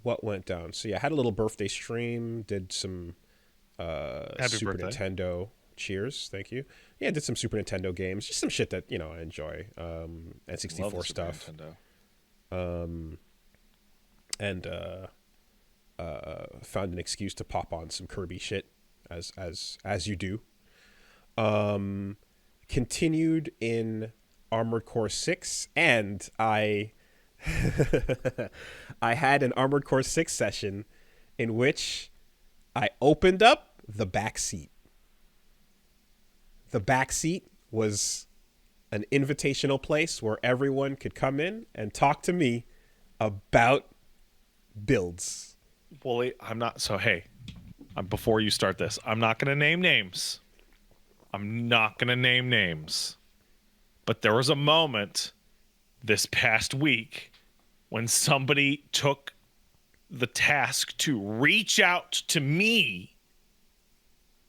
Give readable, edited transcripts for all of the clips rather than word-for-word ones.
what went down? So yeah, I had a little birthday stream. Did some Happy Super birthday. Nintendo. Cheers, thank you. Yeah, did some Super Nintendo games, just some shit that I enjoy. Love the N64 Super stuff, Nintendo. and found an excuse to pop on some Kirby shit, as you do. Continued in Armored Core 6, and I I had an Armored Core 6 session in which I opened up the back seat. The back seat was an invitational place where everyone could come in and talk to me about builds. Wooly, I'm not. So, hey, before you start this, I'm not going to name names. I'm not going to name names. But there was a moment this past week when somebody took the task to reach out to me,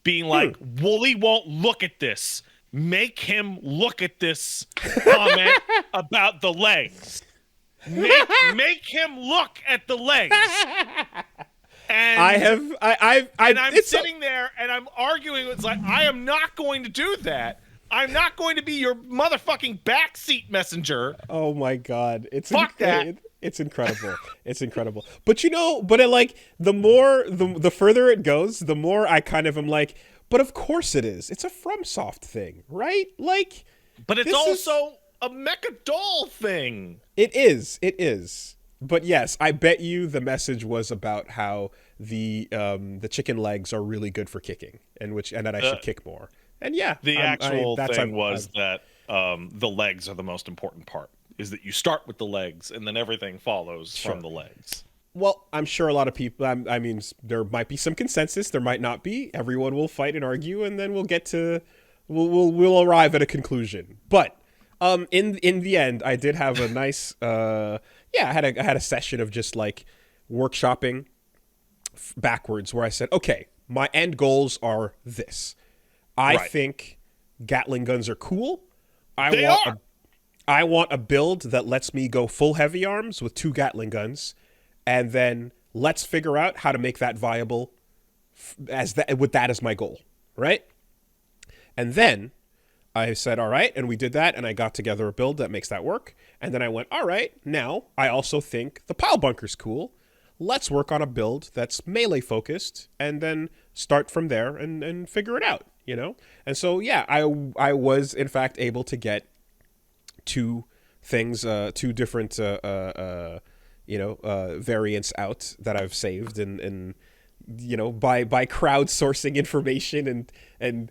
being like, Wooly won't look at this. Make him look at this comment about the legs. Make him look at the legs. And I'm sitting there and I'm arguing. It's like, I am not going to do that. I'm not going to be your motherfucking backseat messenger. Oh my god, Fuck that. It's incredible. It's incredible. But the further it goes, the more I kind of am like, but of course it is. It's a FromSoft thing, right? Like, but it's also a Mecha Doll thing. It is. It is. But yes, I bet you the message was about how the chicken legs are really good for kicking, and that I should kick more. And yeah, the actual thing was that the legs are the most important part. Is that you start with the legs and then everything follows from the legs. Well, I'm sure a lot of people. I mean, there might be some consensus. There might not be. Everyone will fight and argue, and then we'll get to we'll arrive at a conclusion. But in the end, I did have a nice I had a session of just like workshopping backwards, where I said, okay, my end goals are this. I think Gatling guns are cool. I want a build that lets me go full heavy arms with 2 Gatling guns, and then let's figure out how to make that viable with that as my goal, right? And then I said, all right, and we did that, and I got together a build that makes that work. And then I went, all right, now I also think the pile bunker's cool. Let's work on a build that's melee focused, and then start from there and figure it out, And so, yeah, I was, in fact, able to get 2 things, 2 different, variants out that I've saved and by crowdsourcing information and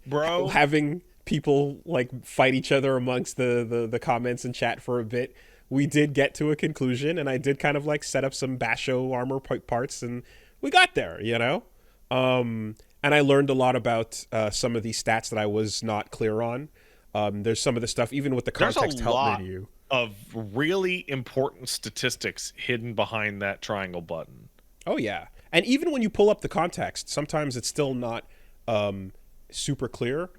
having people like fight each other amongst the comments and chat for a bit. We did get to a conclusion, and I did kind of like set up some Basho armor parts, and we got there, and I learned a lot about some of these stats that I was not clear on. There's some of the stuff, even with the context help menu, of really important statistics hidden behind that triangle button. Oh yeah, and even when you pull up the context, sometimes it's still not super clear,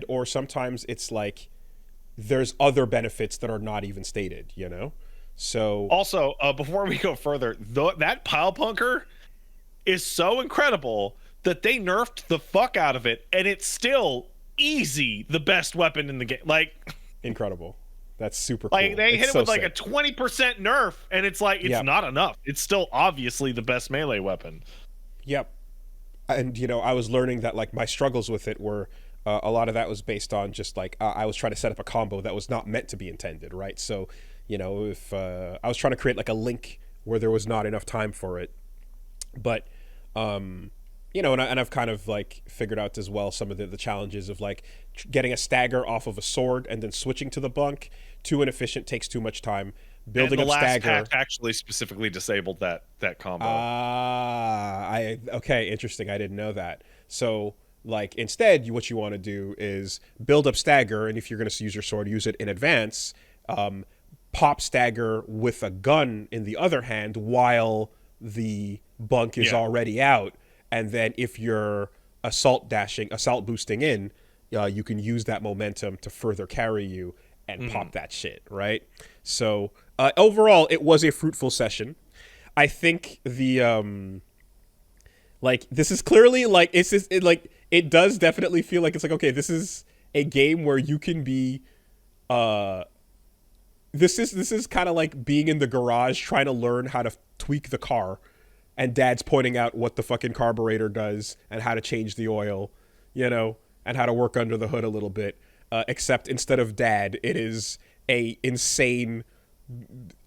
or sometimes it's like there's other benefits that are not even stated, So also, before we go further, that pile punker is so incredible that they nerfed the fuck out of it, and it's still easy the best weapon in the game. Like, incredible. That's super cool. Like, they hit it with like a 20% nerf, and it's like, it's not enough. It's still obviously the best melee weapon. Yep. And, I was learning that, like, my struggles with it were, a lot of that was based on just, like, I was trying to set up a combo that was not meant to be intended, right? So, if I was trying to create, like, a link where there was not enough time for it. But, and I've kind of, like, figured out as well some of the challenges of, like, getting a stagger off of a sword and then switching to the bunk. Too inefficient, takes too much time. Building up stagger. Last patch actually specifically disabled that combo. Okay, interesting. I didn't know that. So, like, instead, what you want to do is build up stagger, and if you're going to use your sword, use it in advance. Pop stagger with a gun in the other hand while the bunk is already out, and then if you're assault boosting in, you can use that momentum to further carry you and pop that shit, right? So overall, it was a fruitful session. I think the like this is clearly like it's just like it does definitely feel like it's like okay, this is a game where you can be this is kind of like being in the garage trying to learn how to tweak the car, and dad's pointing out what the fucking carburetor does and how to change the oil, you know, and how to work under the hood a little bit. Except instead of dad, it is a insane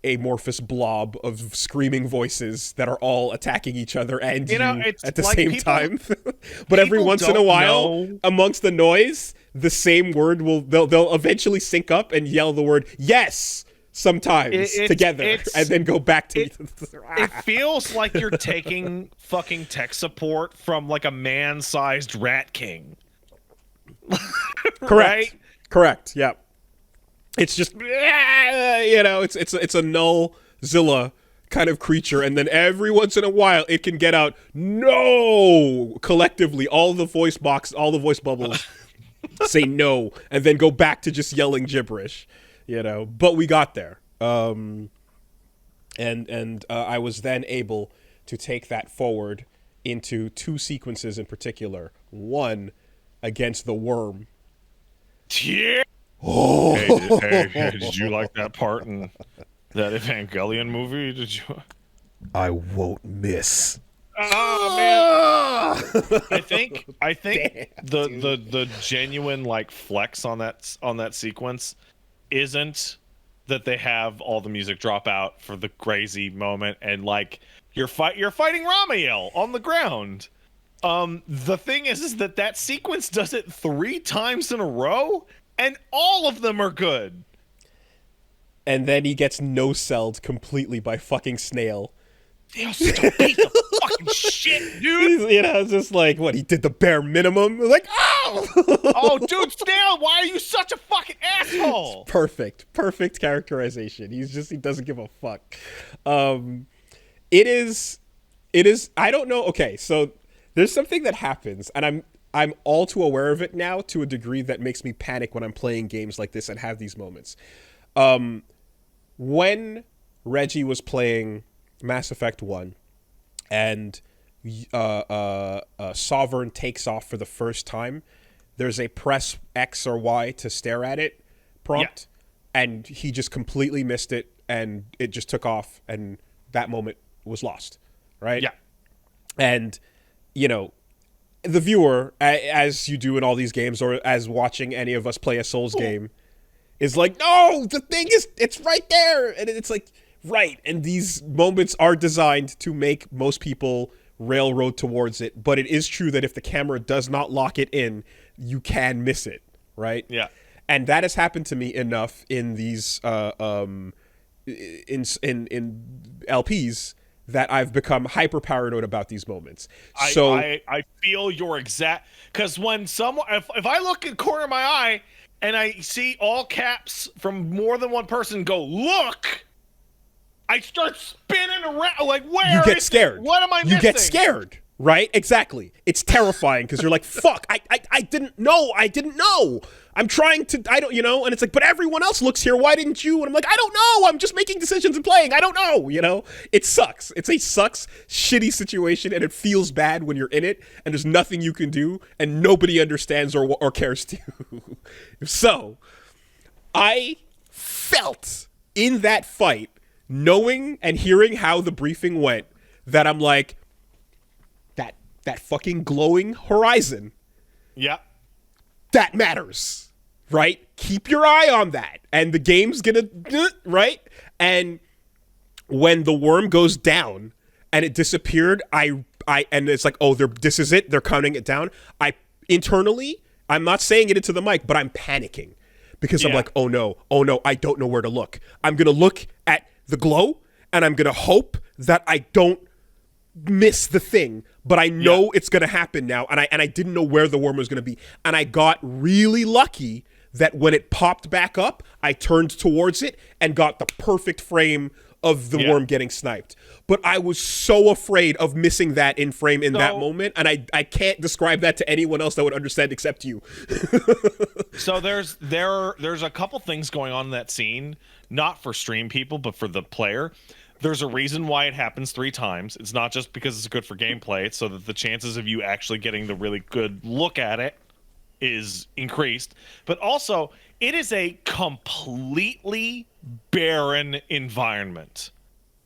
amorphous blob of screaming voices that are all attacking each other and you at the like same time. But every once in a while, amongst the noise, the same word they'll eventually sync up and yell the word yes sometimes together and then go back to it feels like you're taking fucking tech support from like a man-sized rat king. Correct. Right? Correct. Yeah. It's just you know, it's a null Zilla kind of creature, and then every once in a while it can get out no collectively all the voice bubbles say no and then go back to just yelling gibberish, you know. But we got there. And I was then able to take that forward into two sequences in particular. One against the worm. Yeah. Oh. Hey, did you like that part in that Evangelion movie? Did you? I won't miss. Oh man! I think Damn, the genuine like flex on that sequence isn't that they have all the music drop out for the crazy moment and like you're fighting Ramiel on the ground. The thing is that sequence does it 3 times in a row. And all of them are good. And then he gets no-selled completely by fucking Snail. Snail's such a piece of fucking shit, dude. He's, you know, just like, what, he did the bare minimum? Like, oh! Oh, dude, Snail, why are you such a fucking asshole? Perfect characterization. He doesn't give a fuck. It is, I don't know, okay, so there's something that happens, and I'm all too aware of it now to a degree that makes me panic when I'm playing games like this and have these moments. When Reggie was playing Mass Effect 1 and Sovereign takes off for the first time, there's a press X or Y to stare at it prompt, and he just completely missed it, and it just took off, and that moment was lost, right? Yeah. And, you know, the viewer, as you do in all these games, or as watching any of us play a Souls game, is like, no, the thing it's right there. And it's like, right. And these moments are designed to make most people railroad towards it. But it is true that if the camera does not lock it in, you can miss it, right? Yeah. And that has happened to me enough in these in LPs that I've become hyper paranoid about these moments. So I feel your exact, because when someone if I look in the corner of my eye and I see all caps from more than one person go look, I start spinning around like where you get scared. What am I missing? You get scared, right? Exactly. It's terrifying because you're like, fuck, I didn't know. I'm trying to, I don't, you know, and it's like, but everyone else looks here. Why didn't you? And I'm like, I don't know. I'm just making decisions and playing. I don't know. You know, it sucks. It's a shitty situation, and it feels bad when you're in it, and there's nothing you can do, and nobody understands or cares to. So I felt in that fight, knowing and hearing how the briefing went, that I'm like, that fucking glowing horizon. Yeah. That matters, right? Keep your eye on that. And the game's gonna, right? And when the worm goes down and it disappeared, and it's like, oh, this is it. They're counting it down. Internally, I'm not saying it into the mic, but I'm panicking because I'm like, oh no, I don't know where to look. I'm going to look at the glow and I'm going to hope that I don't miss the thing, but I know it's going to happen now, and I didn't know where the worm was going to be, and I got really lucky that when it popped back up, I turned towards it and got the perfect frame of the worm getting sniped. But I was so afraid of missing that in frame in that moment, and I can't describe that to anyone else that would understand except you. So there's a couple things going on in that scene, not for stream people, but for the player. There's a reason why it happens 3 times. It's not just because it's good for gameplay. It's so that the chances of you actually getting the really good look at it is increased. But also, it is a completely barren environment.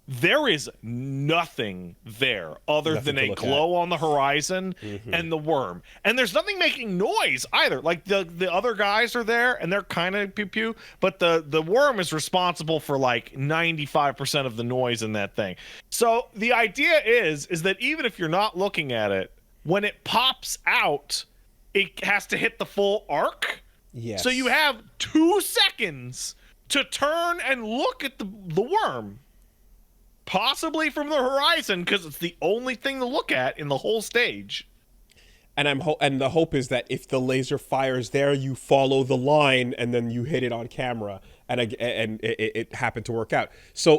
There is nothing there other than a glow on the horizon and the worm. And there's nothing making noise either. Like the other guys are there and they're kind of pew pew, but the worm is responsible for like 95% of the noise in that thing. So the idea is that even if you're not looking at it, when it pops out, it has to hit the full arc. Yes. So you have 2 seconds to turn and look at the worm. Possibly from the horizon, because it's the only thing to look at in the whole stage. And and the hope is that if the laser fires there, you follow the line and then you hit it on camera, and it happened to work out. So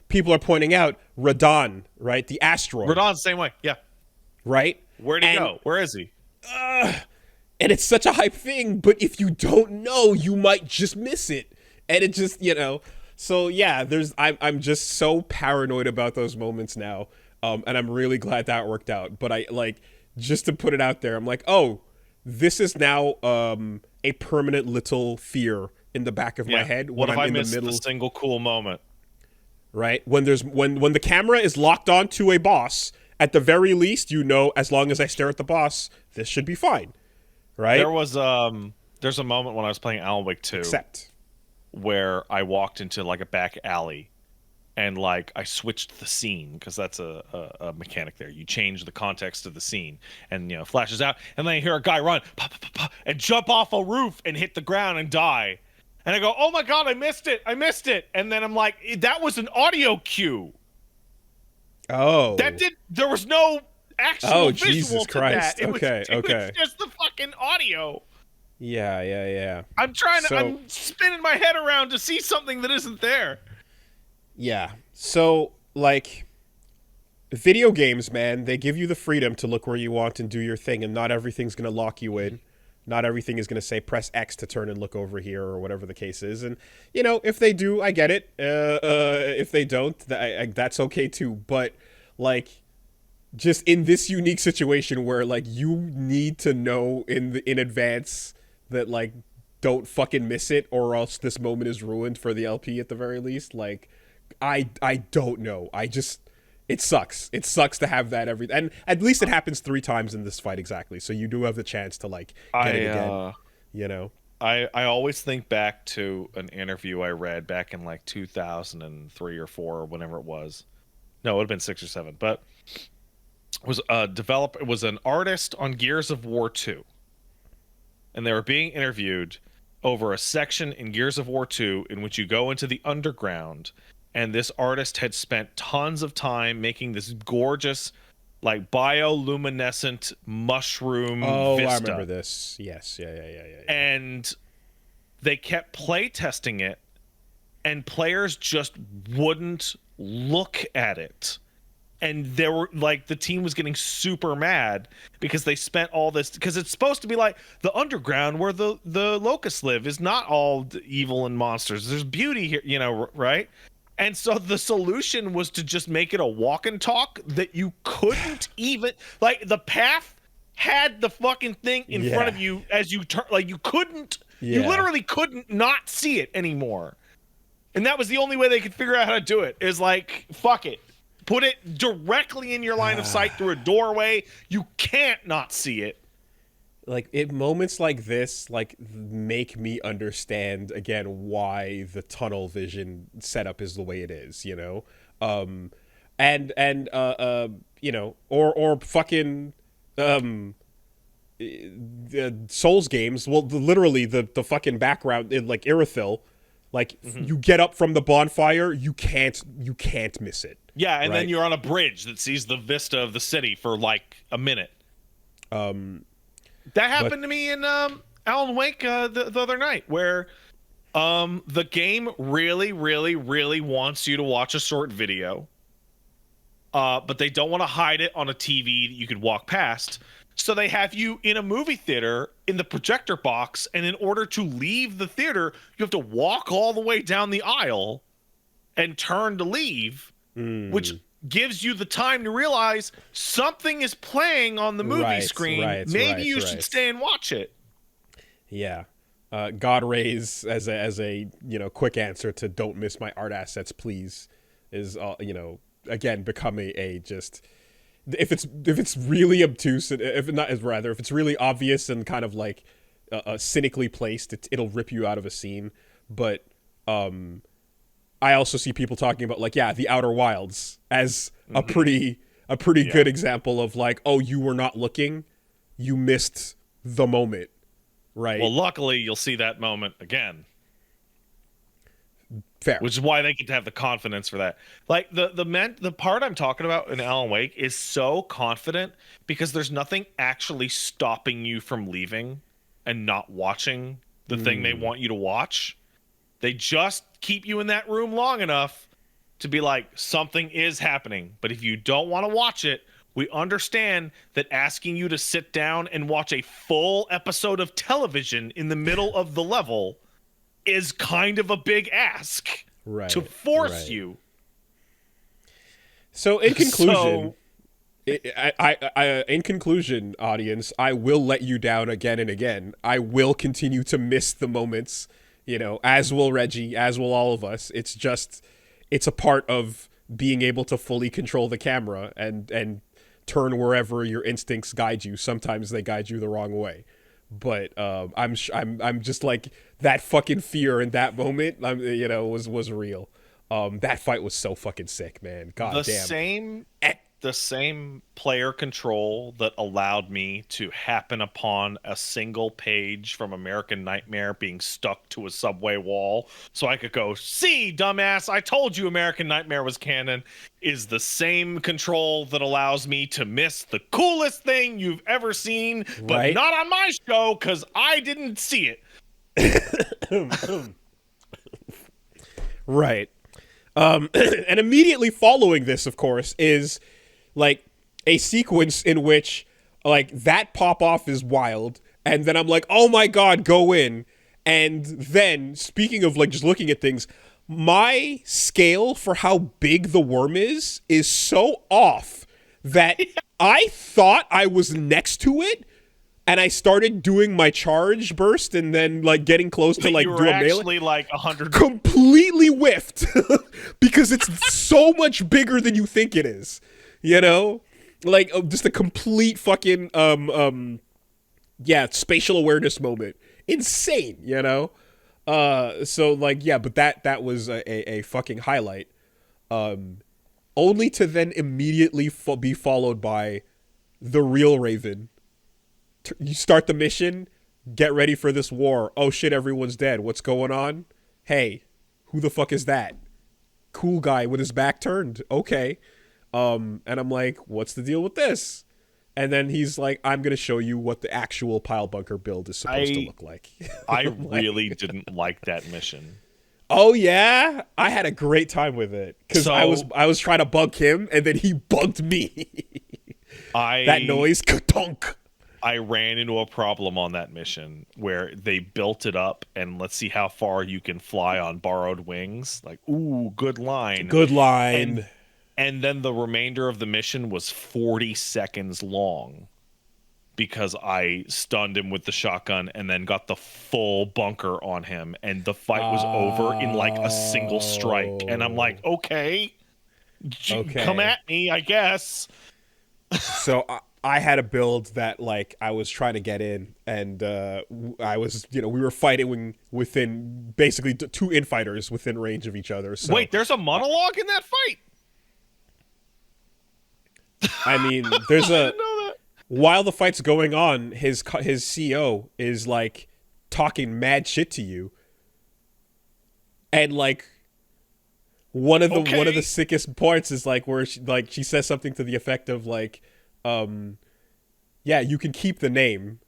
people are pointing out Radon, right? The asteroid. Radon's the same way, yeah. Right? Where'd he go? Where is he? And it's such a hype thing, but if you don't know, you might just miss it, and it just So yeah, I'm just so paranoid about those moments now, and I'm really glad that worked out. But I just to put it out there, I'm like, oh, this is now a permanent little fear in the back of my head when what if I'm I in the missed middle. The single cool moment, right? When when the camera is locked on to a boss, at the very least, as long as I stare at the boss, this should be fine, right? There's a moment when I was playing Alan Wake 2. Where I walked into like a back alley and like I switched the scene, because that's a mechanic there. You change the context of the scene and flashes out, and then I hear a guy run pop, pop, pop, pop, and jump off a roof and hit the ground and die. And I go, oh my god, I missed it. And then I'm like, that was an audio cue. Oh. There was no actual visual Jesus to Christ. that. It Okay. was just the fucking audio. Yeah. I'm spinning my head around to see something that isn't there. Yeah. So, video games, man, they give you the freedom to look where you want and do your thing, and not everything's going to lock you in. Not everything is going to say press X to turn and look over here or whatever the case is. And, if they do, I get it. If they don't, that's okay too. But, just in this unique situation where, you need to know in advance that don't fucking miss it, or else this moment is ruined for the LP at the very least. I don't know. It sucks. It sucks to have that and at least it happens 3 times in this fight exactly. So you do have the chance to get it again. I always think back to an interview I read back in 2003 or 4 or whenever it was. No, it would have been 6 or 7, but it was it was an artist on Gears of War 2. And they were being interviewed over a section in Gears of War 2 in which you go into the underground, and this artist had spent tons of time making this gorgeous, bioluminescent mushroom vista. I remember this. Yes. Yeah. And they kept play testing it, and players just wouldn't look at it. And there were the team was getting super mad because they spent all this, because it's supposed to be the underground where the locusts live is not all evil and monsters. There's beauty here, right? And so the solution was to just make it a walk and talk that you couldn't even the path had the fucking thing in front of you as you turn. You couldn't, you literally couldn't not see it anymore. And that was the only way they could figure out how to do it. Is fuck it. Put it directly in your line of sight through a doorway. You can't not see it. Moments like this, make me understand again why the tunnel vision setup is the way it is, or fucking Souls games. Well, literally the fucking background in Irithyll, you get up from the bonfire, you can't miss it. Yeah, and right? then you're on a bridge that sees the vista of the city for a minute. That happened to me in Alan Wake the other night, where the game really, really, really wants you to watch a short video, but they don't want to hide it on a TV that you could walk past. So they have you in a movie theater in the projector box, and in order to leave the theater, you have to walk all the way down the aisle and turn to leave. which gives you the time to realize something is playing on the movie screen. Maybe you should stay and watch it. Yeah. God rays as a quick answer to don't miss my art assets, please, is again becoming a just if it's really obtuse, if it's really obvious and kind of like cynically placed, it'll rip you out of a scene. But I also see people talking about like the Outer Wilds as a pretty good example of like, oh, you were not looking, you missed the moment. Right. Well, luckily, you'll see that moment again. Fair. Which is why they get to have the confidence for that. Like the part I'm talking about in Alan Wake is so confident because there's nothing actually stopping you from leaving and not watching the thing they want you to watch. They just keep you in that room long enough to be like, something is happening. But if you don't want to watch it, we understand that asking you to sit down and watch a full episode of television in the middle of the level is kind of a big ask to force you. So in conclusion, in conclusion, audience, I will let you down again and again. I will continue to miss the moments, as will Reggie, as will all of us. It's a part of being able to fully control the camera and turn wherever your instincts guide you. Sometimes they guide you the wrong way, but I'm just like that fucking fear in that moment. Was real. That fight was so fucking sick, man. God damn. The same player control that allowed me to happen upon a single page from American Nightmare being stuck to a subway wall so I could go, see, dumbass, I told you American Nightmare was canon, is the same control that allows me to miss the coolest thing you've ever seen, but not on my show because I didn't see it. Right. And immediately following this, of course, is like a sequence in which like that pop off is wild, and then I'm like, oh my god, go in. And then speaking of like just looking at things, my scale for how big the worm is so off that I thought I was next to it, and I started doing my charge burst and then like getting close to like do a melee. Actually like 100 completely whiffed because it's so much bigger than you think it is. Like just a complete fucking spatial awareness moment. Insane, so like but that was a fucking highlight. Only to then immediately be followed by the real Raven. You start the mission, get ready for this war. Oh shit, everyone's dead. What's going on? Hey, who the fuck is that? Cool guy with his back turned. Okay. And I'm like, what's the deal with this? And then he's like, I'm going to show you what the actual pile bunker build is supposed to look like. I really didn't like that mission. Oh yeah? I had a great time with it because I was trying to bug him and then he bugged me. That noise, ka-tonk. I ran into a problem on that mission where they built it up and let's see how far you can fly on borrowed wings. Like, ooh, good line. Good line. And then the remainder of the mission was 40 seconds long because I stunned him with the shotgun and then got the full bunker on him. And the fight was over in like a single strike. And I'm like, okay. Come at me, I guess. So I had a build that like I was trying to get in, and I was we were fighting within basically two infighters within range of each other. So wait, there's a monologue in that fight. I mean, there's a while the fight's going on, his CO is like talking mad shit to you, and like one of the sickest parts is like where she says something to the effect of like, yeah, you can keep the name.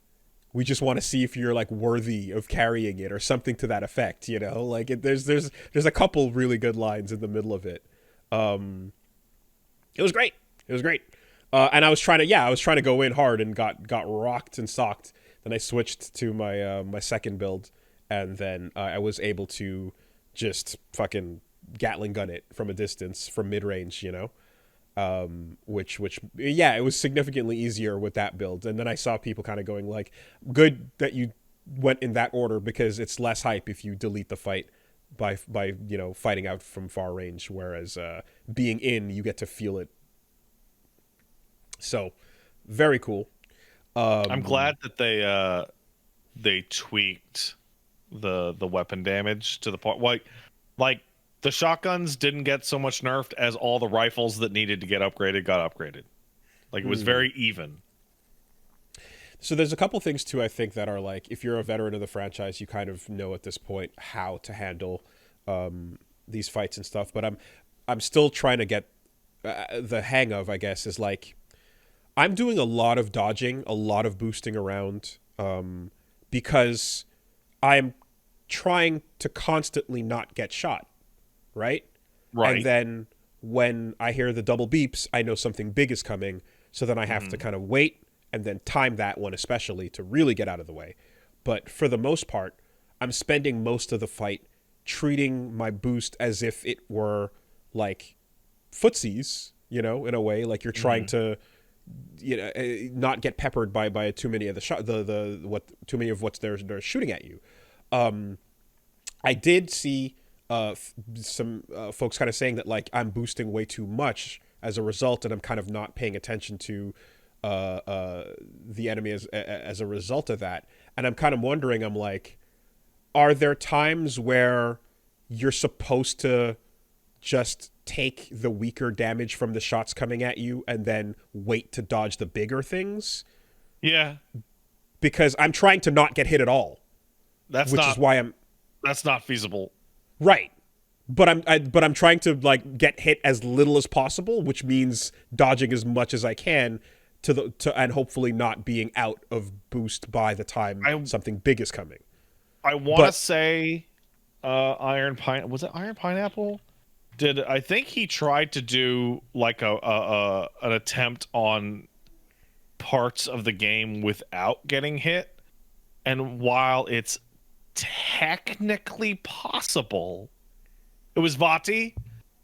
We just want to see if you're like worthy of carrying it or something to that effect, like there's a couple really good lines in the middle of it. It was great. And I was trying to go in hard and got rocked and socked. Then I switched to my my second build, and then I was able to just fucking Gatling gun it from a distance, from mid range, which yeah, it was significantly easier with that build. And then I saw people kind of going like, good that you went in that order, because it's less hype if you delete the fight by fighting out from far range, whereas being in, you get to feel it. So very cool. I'm glad that they tweaked the weapon damage to the point like the shotguns didn't get so much nerfed as all the rifles that needed to get upgraded got upgraded. Like, it was very even. So there's a couple things too, I think, that are like, if you're a veteran of the franchise, you kind of know at this point how to handle these fights and stuff. But I'm still trying to get the hang of, I guess, is like, I'm doing a lot of dodging, a lot of boosting around, because I'm trying to constantly not get shot, right? Right. And then when I hear the double beeps, I know something big is coming. So then I have to kind of wait and then time that one especially to really get out of the way. But for the most part, I'm spending most of the fight treating my boost as if it were like footsies, in a way. Like, you're trying to, not get peppered by too many of the shot, too many of what's they're shooting at you. I did see some folks kind of saying that, like, I'm boosting way too much as a result, and I'm kind of not paying attention to the enemy as a result of that. And I'm kind of wondering, I'm like, are there times where you're supposed to just take the weaker damage from the shots coming at you and then wait to dodge the bigger things? Yeah. Because I'm trying to not get hit at all. That's not feasible. Right. But I'm trying to, like, get hit as little as possible, which means dodging as much as I can and hopefully not being out of boost by the time something big is coming. I want to say was it Iron Pineapple? I think he tried to do like an attempt on parts of the game without getting hit, and while it's technically possible, it was Vati,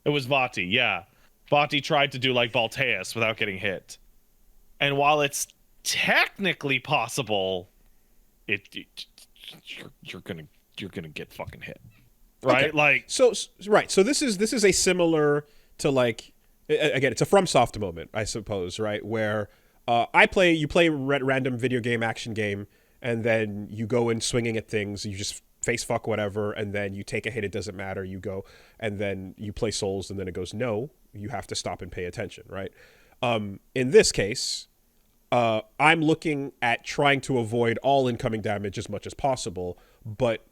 yeah. Vati tried to do like Balteus without getting hit, and while it's technically possible, you're gonna get fucking hit, right? Okay. Like, so this is a similar to, like, again, it's a FromSoft moment, I suppose, right? Where you play a random video game action game, and then you go in swinging at things, you just face fuck whatever, and then you take a hit, it doesn't matter, you go, and then you play Souls, and then it goes, no, you have to stop and pay attention, right? In this case, I'm looking at trying to avoid all incoming damage as much as possible, but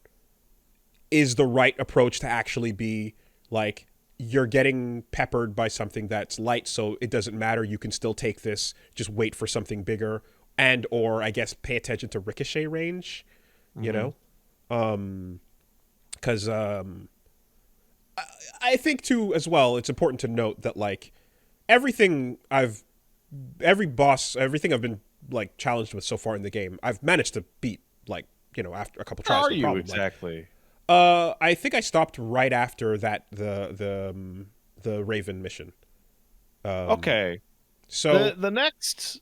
is the right approach to actually be like, you're getting peppered by something that's light, so it doesn't matter, you can still take this, just wait for something bigger, and or I guess pay attention to ricochet range, because I think too as well, it's important to note that, like, everything I've been, like, challenged with so far in the game, I've managed to beat, like, after a couple tries. How are no you problem. exactly? I think I stopped right after that the Raven mission. Okay. So the next,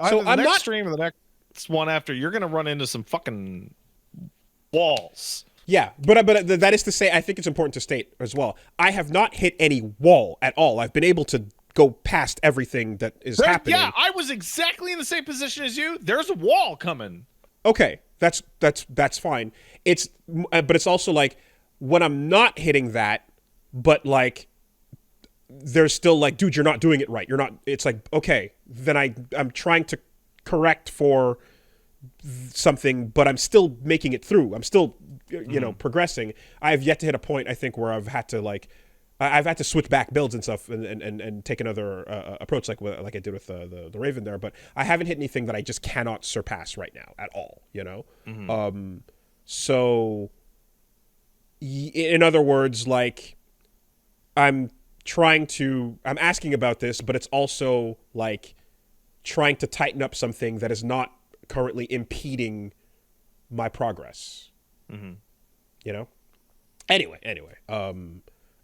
so the I'm next not stream or the next one after, you're gonna run into some fucking walls. Yeah, but that is to say, I think it's important to state as well, I have not hit any wall at all. I've been able to go past everything that is happening. Yeah, I was exactly in the same position as you. There's a wall coming. Okay, that's fine. But it's also like, when I'm not hitting that, but, like, there's still, like, dude, you're not doing it right. You're not. It's like, okay, then I'm trying to correct for something, but I'm still making it through. I'm still, progressing. I've yet to hit a point, I think, where I've had to switch back builds and stuff and take another approach, like I did with the Raven there. But I haven't hit anything that I just cannot surpass right now at all. So in other words, like, I'm asking about this, but it's also, like, trying to tighten up something that is not currently impeding my progress. Anyway.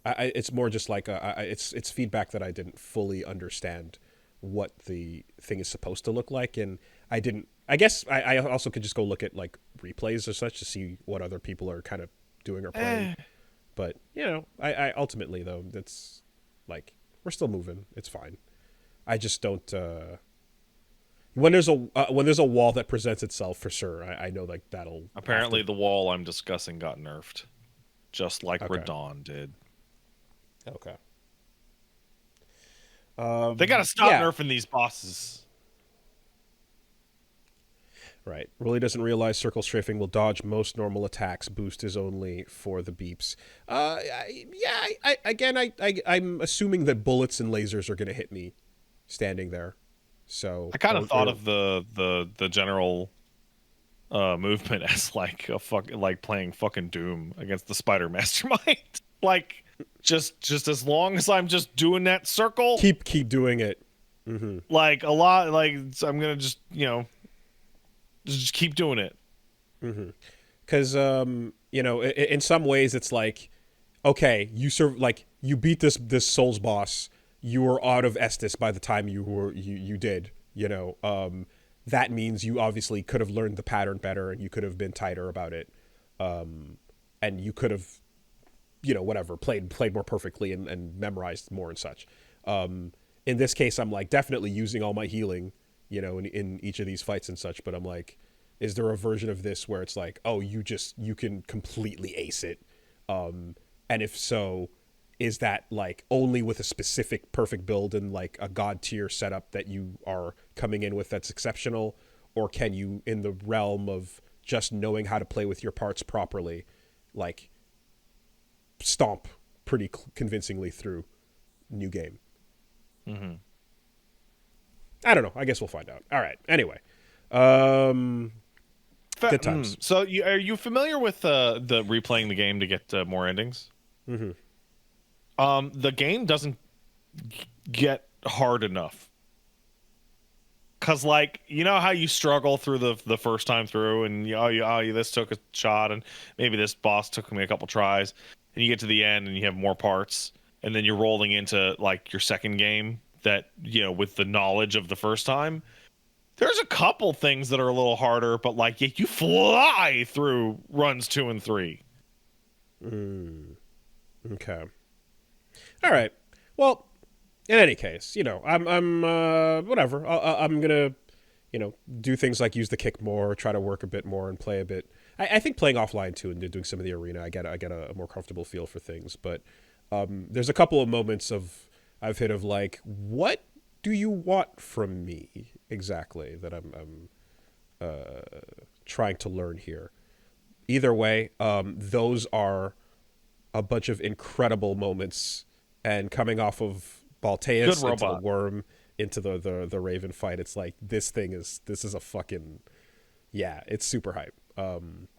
it's more just like it's feedback that I didn't fully understand what the thing is supposed to look like, and I didn't. I guess I also could just go look at like replays or such to see what other people are kind of doing or playing. But I ultimately though that's like we're still moving. It's fine. I just don't. When there's a wall that presents itself for sure, I know like that'll. Apparently, the wall I'm discussing got nerfed, just like Okay. Radon did. Okay. They gotta stop Yeah. nerfing these bosses. Right. Really doesn't realize circle strafing will dodge most normal attacks. Boost is only for the beeps. I'm assuming that bullets and lasers are going to hit me standing there. So I kind of thought of the general movement as like like playing fucking Doom against the Spider Mastermind. Like just as long as I'm just doing that circle, keep doing it. Mm-hmm. like a lot. Like I'm gonna just just keep doing it. Because in some ways it's like, okay, you beat this Souls boss. You were out of Estus by the time you did. That means you obviously could have learned the pattern better, and you could have been tighter about it, and you could have, whatever, played more perfectly and memorized more and such. In this case, I'm like definitely using all my healing, in each of these fights and such. But I'm like, is there a version of this where it's like, oh, you can completely ace it, and if so, is that like only with a specific perfect build and like a god tier setup that you are coming in with that's exceptional, or can you, in the realm of just knowing how to play with your parts properly, like stomp pretty convincingly through new game? I don't know. I guess we'll find out. All right. Anyway, good times. So are you familiar with the replaying the game to get more endings? The game doesn't get hard enough. Cause like, how you struggle through the first time through, and this took a shot, and maybe this boss took me a couple tries, and you get to the end and you have more parts, and then you're rolling into like your second game that, with the knowledge of the first time. There's a couple things that are a little harder, but like you fly through runs 2 and 3. Okay. All right. Well, in any case, I'm whatever. I'm gonna, do things like use the kick more, try to work a bit more, and play a bit. I think playing offline too and doing some of the arena, I get a more comfortable feel for things. But there's a couple of moments I've hit of like, what do you want from me exactly that I'm trying to learn here? Either way, those are a bunch of incredible moments, and coming off of Balteus into the worm into the Raven fight, it's like this is a fucking, yeah, it's super hype.